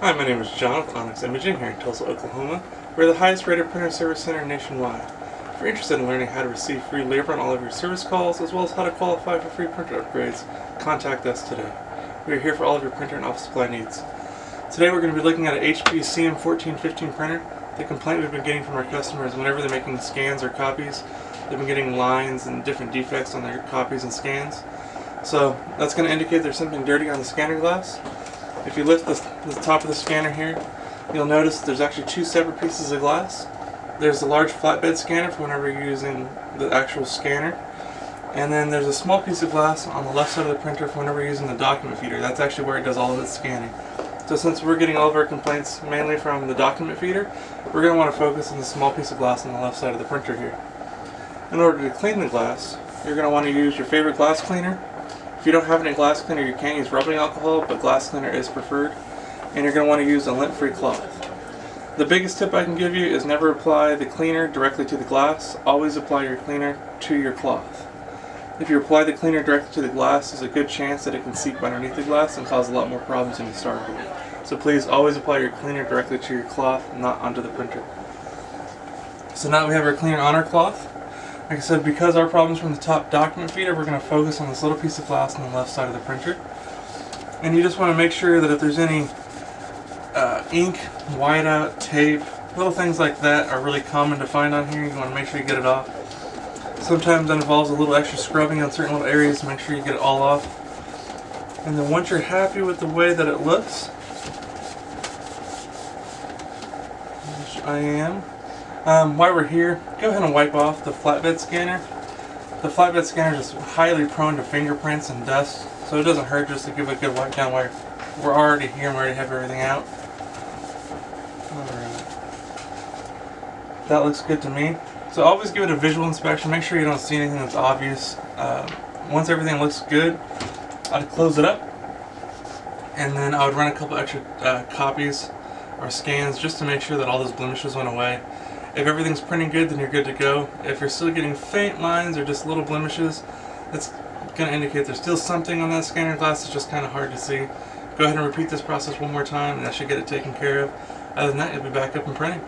Hi, my name is John with Onyx Imaging here in Tulsa, Oklahoma. We're the highest rated printer service center nationwide. If you're interested in learning how to receive free labor on all of your service calls, as well as how to qualify for free printer upgrades, contact us today. We are here for all of your printer and office supply needs. Today we're going to be looking at an HP CM1415 printer. The complaint we've been getting from our customers whenever they're making scans or copies, they've been getting lines and different defects on their copies and scans. So that's going to indicate there's something dirty on the scanner glass. If you lift the top of the scanner here, you'll notice there's actually two separate pieces of glass. There's the large flatbed scanner for whenever you're using the actual scanner, and then there's a small piece of glass on the left side of the printer for whenever you're using the document feeder. That's actually where it does all of its scanning. So since we're getting all of our complaints mainly from the document feeder, we're going to want to focus on the small piece of glass on the left side of the printer here. In order to clean the glass, you're going to want to use your favorite glass cleaner. If you don't have any glass cleaner, you can use rubbing alcohol, but glass cleaner is preferred. And you're going to want to use a lint-free cloth. The biggest tip I can give you is never apply the cleaner directly to the glass. Always apply your cleaner to your cloth. If you apply the cleaner directly to the glass, there's a good chance that it can seep underneath the glass and cause a lot more problems than you started with. So please always apply your cleaner directly to your cloth, not onto the printer. So now that we have our cleaner on our cloth, like I said, because our problem's from the top document feeder, we're going to focus on this little piece of glass on the left side of the printer. And you just want to make sure that if there's any ink, whiteout, tape, little things like that are really common to find on here. You want to make sure you get it off. Sometimes that involves a little extra scrubbing on certain little areas to make sure you get it all off. And then once you're happy with the way that it looks, which I am, while we're here, go ahead and wipe off the flatbed scanner. The flatbed scanner is highly prone to fingerprints and dust, so it doesn't hurt just to give it a good wipe down while we're already here and we already have everything out. Alright. That looks good to me. So always give it a visual inspection. Make sure you don't see anything that's obvious. Once everything looks good, I'd close it up, and then I would run a couple extra copies or scans just to make sure that all those blemishes went away. If everything's printing good, then you're good to go. If you're still getting faint lines or just little blemishes, that's going to indicate there's still something on that scanner glass. It's just kind of hard to see. Go ahead and repeat this process one more time, and that should get it taken care of. Other than that, you'll be back up and printing.